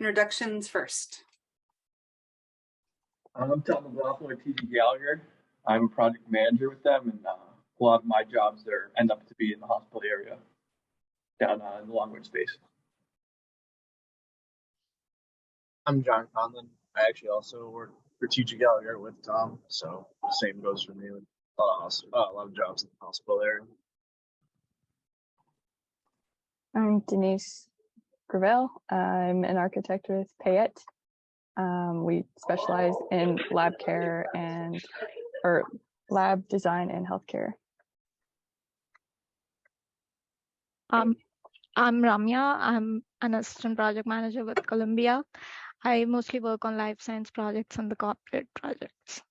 Introductions first. I'm Tom McLaughlin with TD Gallagher. I'm a project manager with them, and a lot of my jobs there end up to be in the hospital area down in the long range space. I'm John Conlon. I actually also work for TG Gallagher with Tom, so the same goes for me with a lot of jobs in the hospital area. I'm Denise Blankenberger. I'm an architect with Payette. We specialize in lab care or lab design and healthcare. I'm Ramya. I'm an assistant project manager with Columbia. I mostly work on life science projects and the corporate projects.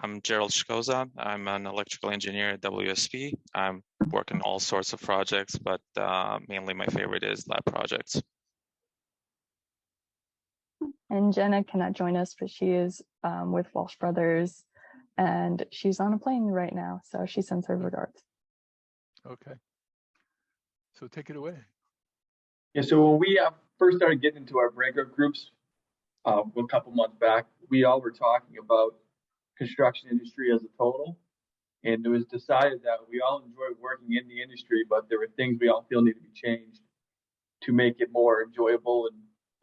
I'm Gerald Shkoza. I'm an electrical engineer at WSP. I'm working all sorts of projects, but mainly my favorite is lab projects. And Jenna cannot join us, but she is with Walsh Brothers, and she's on a plane right now, so she sends her regards. Okay. So take it away. Yeah, so when we first started getting into our breakout groups a couple months back, we all were talking about construction industry as a total. And it was decided that we all enjoy working in the industry, but there were things we all feel need to be changed to make it more enjoyable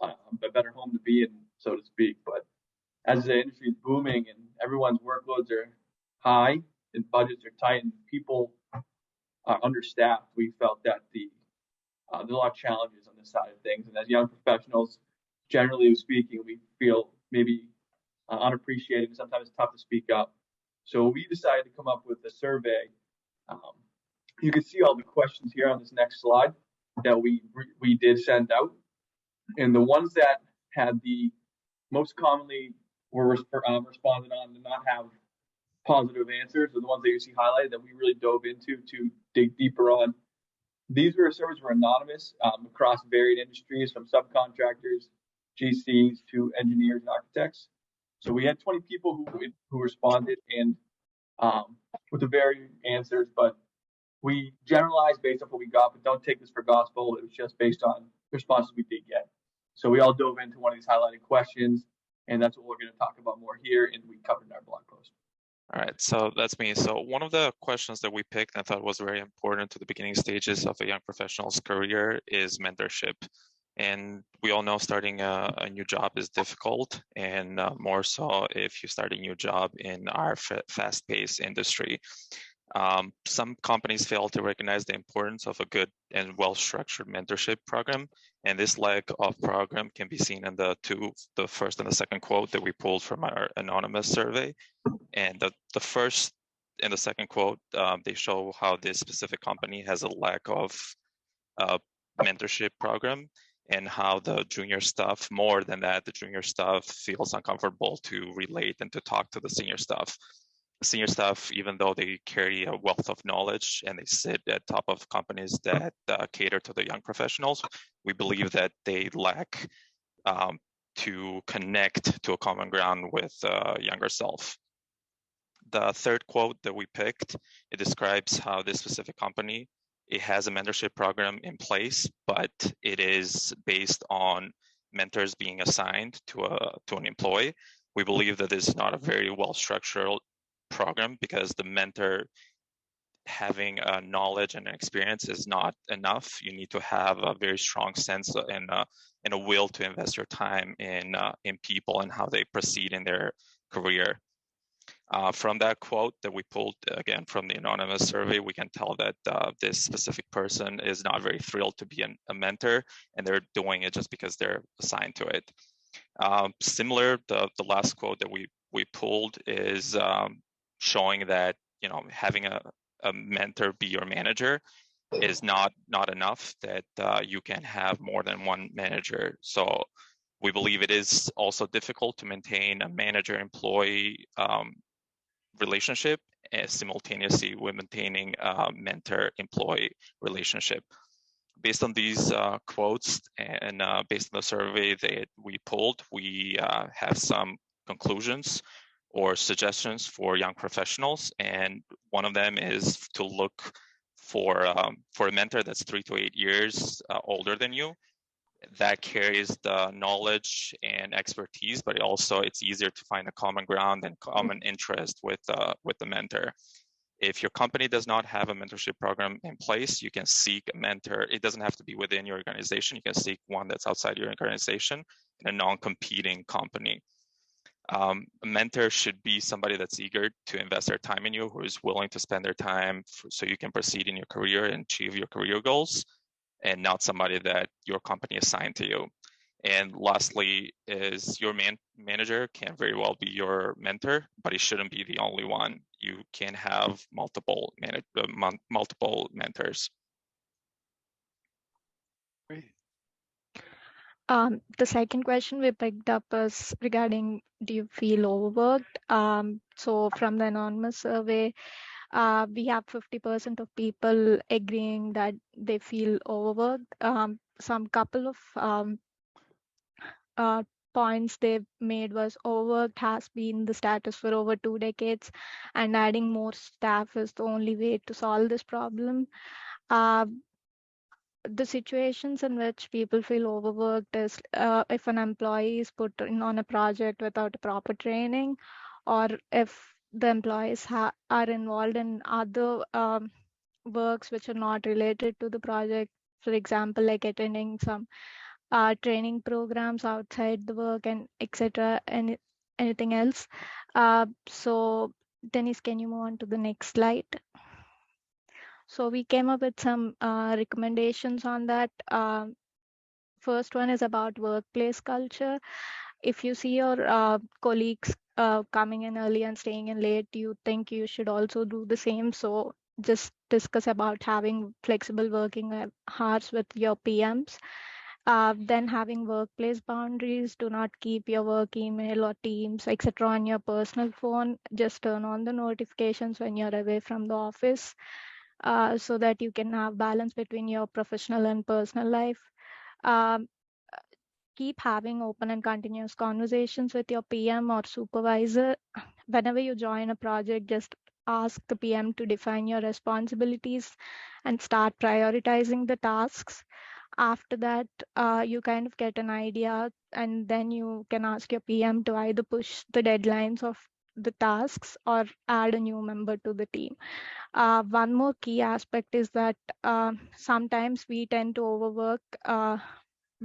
and a better home to be in, so to speak. But as the industry is booming and everyone's workloads are high and budgets are tight and people are understaffed, we felt that there's a lot of challenges on this side of things. And as young professionals, generally speaking, we feel maybe unappreciated and sometimes tough to speak up. So we decided to come up with a survey. You can see all the questions here on this next slide that we did send out. And the ones that had the most commonly were responded on to not have positive answers are the ones that you see highlighted that we really dove into to dig deeper on. These surveys were anonymous across varied industries, from subcontractors, GCs to engineers and architects. So we had 20 people who responded and with the varying answers, but we generalized based on what we got, but don't take this for gospel. It was just based on the responses we did get. So we all dove into one of these highlighted questions, and that's what we're going to talk about more here, and we covered in our blog post. All right, so that's me. So one of the questions that we picked and I thought was very important to the beginning stages of a young professional's career is mentorship. And we all know starting a new job is difficult, and more so if you start a new job in our fast-paced industry. Some companies fail to recognize the importance of a good and well-structured mentorship program, and this lack of program can be seen in the first and the second quote that we pulled from our anonymous survey. And the first and the second quote, they show how this specific company has a lack of mentorship program, and how the junior staff, more than that, the junior staff feels uncomfortable to relate and to talk to the senior staff. Senior staff, even though they carry a wealth of knowledge and they sit at top of companies that cater to the young professionals, we believe that they lack to connect to a common ground with younger self. The third quote that we picked, it describes how this specific company, it has a mentorship program in place, but it is based on mentors being assigned to an employee. We believe that this is not a very well-structured program because the mentor having knowledge and experience is not enough. You need to have a very strong sense and a will to invest your time in people and how they proceed in their career. From that quote that we pulled, again, from the anonymous survey, we can tell that this specific person is not very thrilled to be a mentor, and they're doing it just because they're assigned to it. Similar, the last quote that we pulled is showing that, you know, having a mentor be your manager is not enough, that you can have more than one manager. So we believe it is also difficult to maintain a manager-employee relationship simultaneously with maintaining a mentor-employee relationship. Based on these quotes and based on the survey that we pulled, we have some conclusions or suggestions for young professionals, and one of them is to look for a mentor that's 3 to 8 years older than you, that carries the knowledge and expertise, but it's easier to find a common ground and common interest with the mentor. If your company does not have a mentorship program in place, you can seek a mentor. It doesn't have to be within your organization. You can seek one that's outside your organization in a non-competing company. A mentor should be somebody that's eager to invest their time in you, who is willing to spend their time so you can proceed in your career and achieve your career goals, and not somebody that your company assigned to you. And lastly, is your manager can very well be your mentor, but he shouldn't be the only one. You can have multiple mentors. Great. The second question we picked up is regarding, do you feel overworked? So from the anonymous survey, we have 50% of people agreeing that they feel overworked. Some couple of points they made was overworked has been the status for over 2 decades, and adding more staff is the only way to solve this problem. The situations in which people feel overworked is if an employee is put in on a project without a proper training, or if the employees are involved in other works which are not related to the project. For example, like attending some training programs outside the work and etc. and anything else. So Denise, can you move on to the next slide? So we came up with some recommendations on that. First one is about workplace culture. If you see your colleagues coming in early and staying in late, you think you should also do the same. So just discuss about having flexible working hours with your PMs. Then having workplace boundaries. Do not keep your work email or Teams, etc. on your personal phone. Just turn on the notifications when you're away from the office. So that you can have balance between your professional and personal life. Keep having open and continuous conversations with your PM or supervisor. Whenever you join a project, just ask the PM to define your responsibilities and start prioritizing the tasks. After that, you kind of get an idea, and then you can ask your PM to either push the deadlines of the tasks or add a new member to the team. One more key aspect is that sometimes we tend to overwork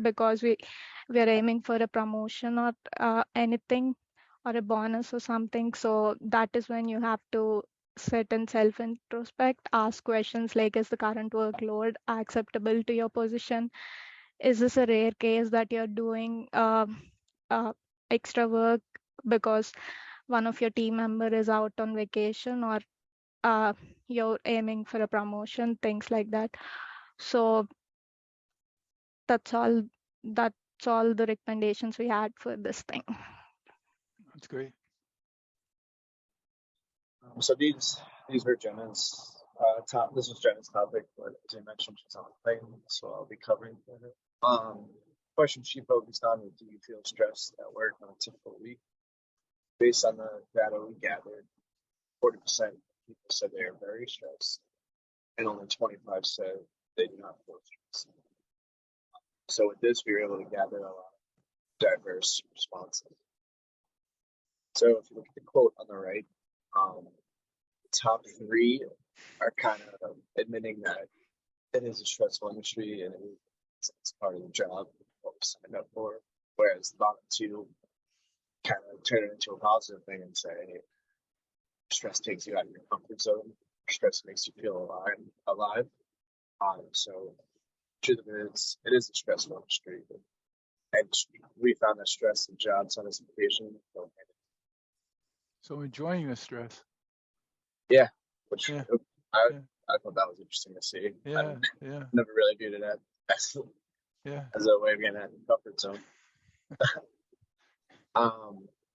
because we're aiming for a promotion or anything, or a bonus or something. So that is when you have to sit and self-introspect, ask questions like, is the current workload acceptable to your position? Is this a rare case that you're doing extra work because one of your team member is out on vacation, or you're aiming for a promotion, things like that. So that's all the recommendations we had for this thing. That's great. So these were Jenna's this was Jenna's topic, but as I mentioned, she's on the plane, so I'll be covering for her. Question she focused on was, do you feel stressed at work on a typical week? Based on the data we gathered, 40% of people said they are very stressed, and only 25% said they do not feel stressed. So with this, we were able to gather a lot of diverse responses. So if you look at the quote on the right, the top 3 are kind of admitting that it is a stressful industry and it's part of the job, what we signed up for. Whereas the bottom 2 kind of turn it into a positive thing and say, hey, stress takes you out of your comfort zone. Stress makes you feel alive. So truth of it is a stressful industry. And we found that stress and job satisfaction. So enjoying the stress. Yeah, which Yeah. I thought that was interesting to see. Yeah. Never really viewed it as a way of getting out of the comfort zone.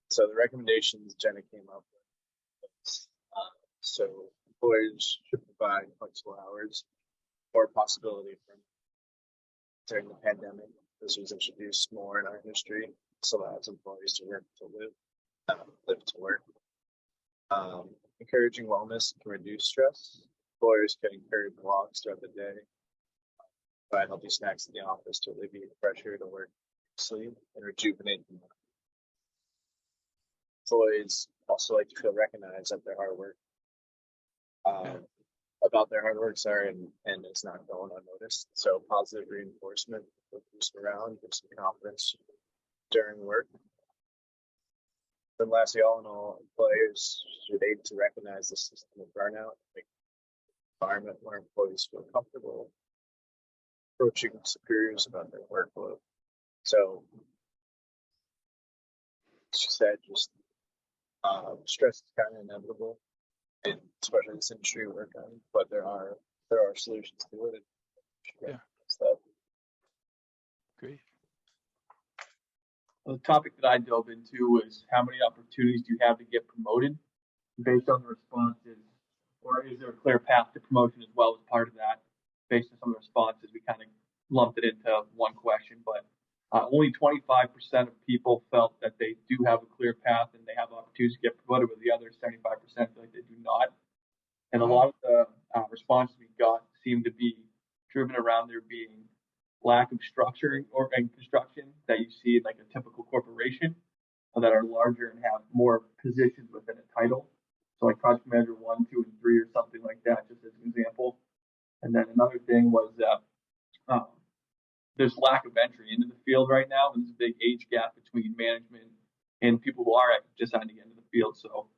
So the recommendations Jenna came up with was, so employers should provide flexible hours or possibility for during the pandemic. This was introduced more in our industry, so allows employees to work to live, live to work. Encouraging wellness can reduce stress. Employers can encourage walks throughout the day. provide healthy snacks in the office to alleviate the pressure to work, sleep, and rejuvenate the mind. Employees also like to feel recognized at their hard work. About their hard work, sorry, and it's not going unnoticed. So positive reinforcement will boost morale and give some confidence during work. Then lastly, all in all, employers should aim to recognize the system of burnout, make an environment where employees feel comfortable approaching superiors about their workload. So she said just stress is kind of inevitable, and especially in this industry we work on, but there are solutions to it. Yeah. So Great. The topic that I dove into was how many opportunities do you have to get promoted based on the responses, or is there a clear path to promotion as well as part of that? Based on some of the responses, we kind of lumped it into one question, but only 25% of people felt that they do have a clear path and they have opportunities to get promoted, with the other 75% feel like they do not. And a lot of the responses we got seemed to be driven around there being lack of structure and construction that you see in like a typical corporation that are larger and have more positions within a title. So like project manager 1, 2, and 3 or something like that, just as an example. And then another thing was there's lack of entry into the field right now, and there's a big age gap between management and people who are just starting to get into the field. So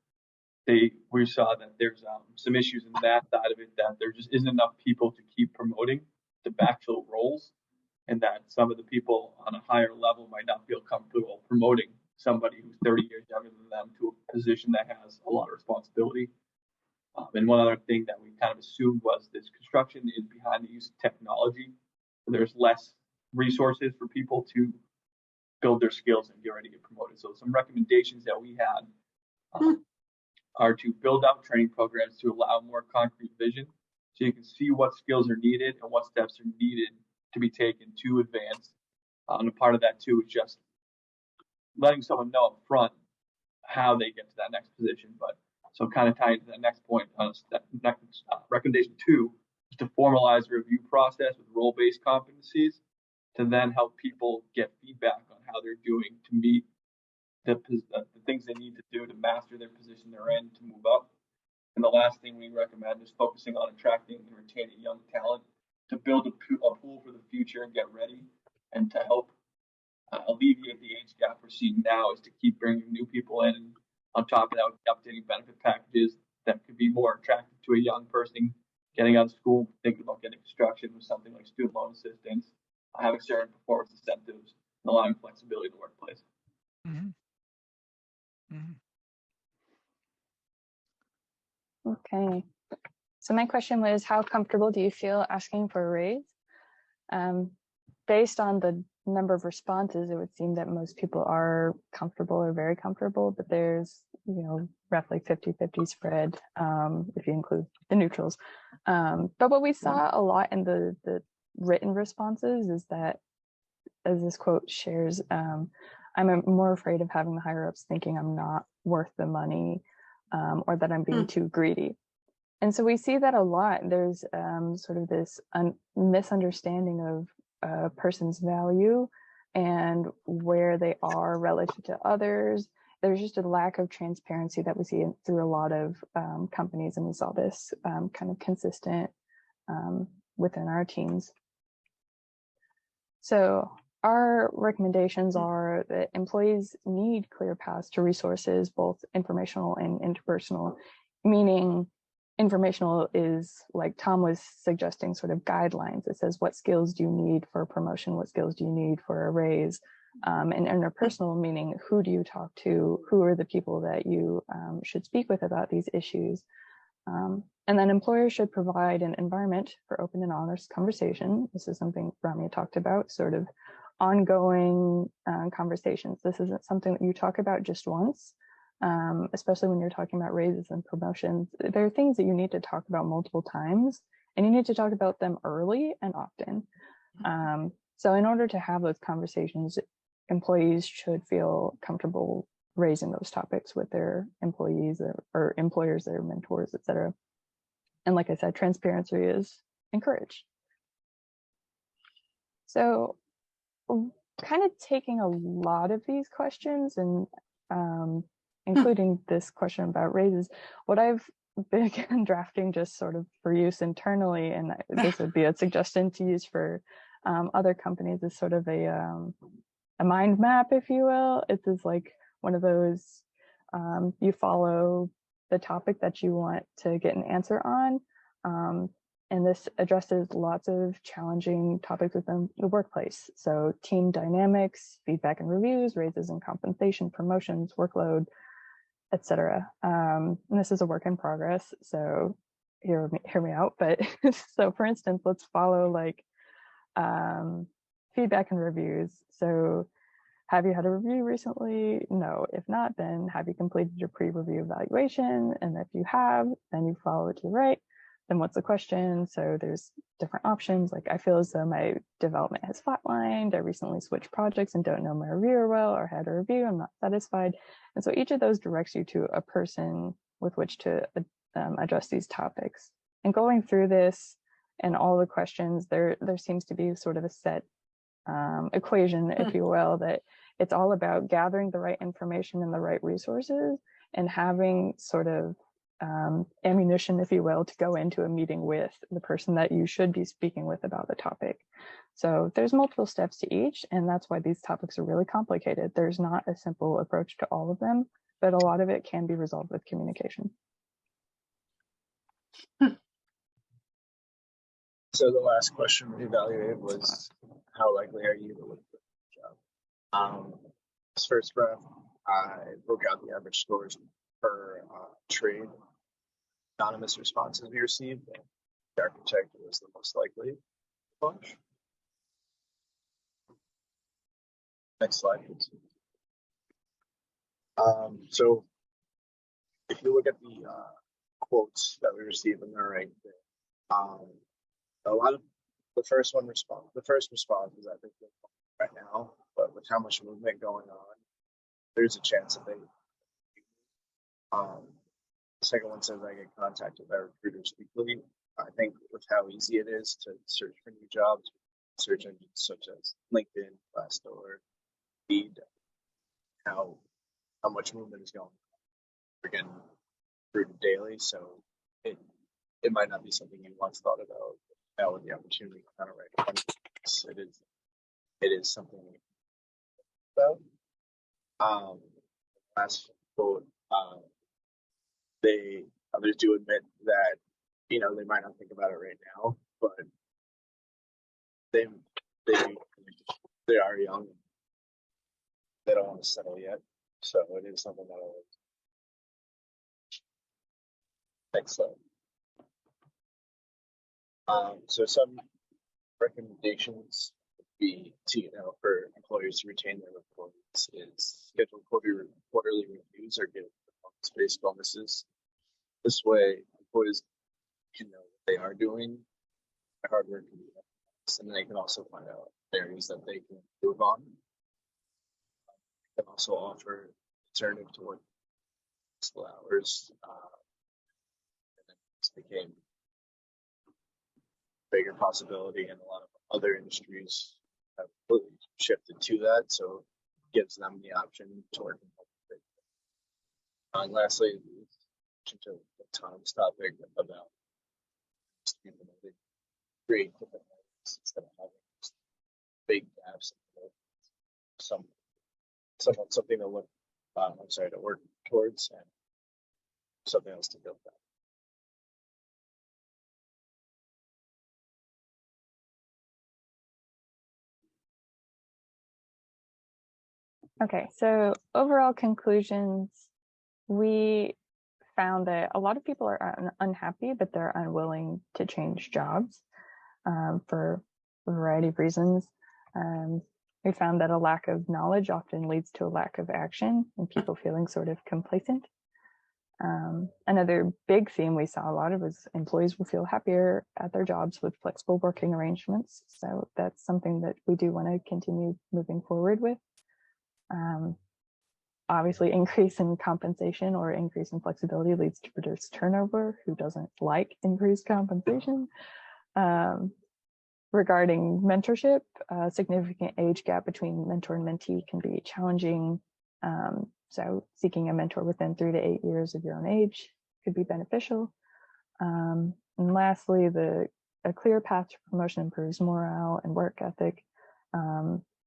we saw that there's some issues in that side of it, that there just isn't enough people to keep promoting to backfill roles, and that some of the people on a higher level might not feel comfortable promoting somebody who's 30 years younger than them to a position that has a lot of responsibility. And one other thing that we kind of assumed was this construction is behind the use of technology. So there's less resources for people to build their skills and get ready to get promoted. So some recommendations that we had are to build out training programs to allow more concrete vision, so you can see what skills are needed and what steps are needed to be taken to advance. And a part of that too is just letting someone know up front how they get to that next position. But so kind of tying to that next point, recommendation 2 is to formalize a review process with role-based competencies to then help people get feedback on how they're doing to meet the things they need to do to master their position they're in to move up. And the last thing we recommend is focusing on attracting and retaining young talent to build a pool for the future and get ready, and to help alleviate the age gap we're seeing now is to keep bringing new people in. And on top of that, updating benefit packages that could be more attractive to a young person getting out of school, thinking about getting construction, with something like student loan assistance, having certain performance incentives, and allowing flexibility in the workplace. Mm-hmm. Mm-hmm. Okay. So my question was, how comfortable do you feel asking for a raise? Based on the number of responses, it would seem that most people are comfortable or very comfortable, but there's, roughly 50-50 spread, if you include the neutrals. But what we saw a lot in the written responses is that, as this quote shares, I'm more afraid of having the higher ups thinking I'm not worth the money, or that I'm being too greedy. And so we see that a lot. There's sort of this misunderstanding of a person's value and where they are relative to others. There's just a lack of transparency that we see through a lot of companies, and we saw this kind of consistent within our teams. So our recommendations are that employees need clear paths to resources, both informational and interpersonal, meaning informational is, like Tom was suggesting, sort of guidelines. It says, what skills do you need for a promotion? What skills do you need for a raise? And interpersonal, meaning who do you talk to? Who are the people that you should speak with about these issues? And then employers should provide an environment for open and honest conversation. This is something Rama talked about, sort of ongoing conversations. This isn't something that you talk about just once. Especially when you're talking about raises and promotions, there are things that you need to talk about multiple times, and you need to talk about them early and often. So in order to have those conversations, employees should feel comfortable raising those topics with their employees or employers, their mentors, etc. And like I said, transparency is encouraged. So kind of taking a lot of these questions and including this question about raises, what I've been drafting just sort of for use internally, and this would be a suggestion to use for other companies, is sort of a mind map, if you will. It's like one of those, you follow the topic that you want to get an answer on. And this addresses lots of challenging topics within the workplace. So team dynamics, feedback and reviews, raises and compensation, promotions, workload, etc. And this is a work in progress, so hear me out. But so for instance, let's follow like feedback and reviews. So have you had a review recently? No. If not, then have you completed your pre-review evaluation? And if you have, then you follow it to the right. Then what's the question? So there's different options. Like, I feel as though my development has flatlined. I recently switched projects and don't know my reviewer well, or had a review, I'm not satisfied. And so each of those directs you to a person with which to address these topics. And going through this and all the questions, there seems to be sort of a set equation, if you will, that it's all about gathering the right information and the right resources and having sort of ammunition, if you will, to go into a meeting with the person that you should be speaking with about the topic. So there's multiple steps to each, and that's why these topics are really complicated. There's not a simple approach to all of them, but a lot of it can be resolved with communication. So the last question we evaluated was, how likely are you to look for a job? This first round, I broke out the average scores per trade, anonymous responses we received. The architect was the most likely bunch. Next slide, please. So if you look at the quotes that we received in the right there, a lot of the first response is, I think, right now, but with how much movement going on, there's a chance that they. The second one says I get contacted by recruiters weekly. I think with how easy it is to search for new jobs, search engines such as LinkedIn, Glassdoor, Indeed, how much movement is going on. We're getting recruited daily, so it might not be something you once thought about. Now with the opportunity to kind of write it is something about. Last quote, others do admit that, you know, they might not think about it right now, but they are young. They don't want to settle yet, so it is something that I like. Next slide. So some recommendations would be to, for employers to retain their employees is schedule quarterly reviews or give performance-based bonuses. This way, employees can know what they are doing, their hard work, and they can also find out areas that they can improve on. They can also offer alternative to work flexible hours. And then this became a bigger possibility, and a lot of other industries have really shifted to that, so it gives them the option to work in home. And lastly, to the Tom's topic about create different ways instead of having big gaps. Something to look, to work towards, and something else to build that. Okay, so overall conclusions, we found that a lot of people are unhappy, but they're unwilling to change jobs for a variety of reasons. We found that a lack of knowledge often leads to a lack of action and people feeling sort of complacent. Another big theme we saw a lot of was employees will feel happier at their jobs with flexible working arrangements. So that's something that we do want to continue moving forward with. Obviously, increase in compensation or increase in flexibility leads to reduced turnover. Who doesn't like increased compensation? regarding mentorship, a significant age gap between mentor and mentee can be challenging. So seeking a mentor within 3 to 8 years of your own age could be beneficial. And lastly, a clear path to promotion improves morale and work ethic.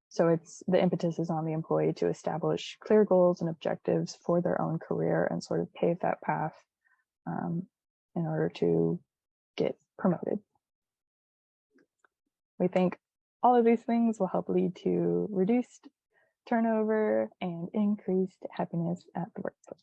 So the impetus is on the employee to establish clear goals and objectives for their own career and sort of pave that path in order to get promoted. We think all of these things will help lead to reduced turnover and increased happiness at the workplace.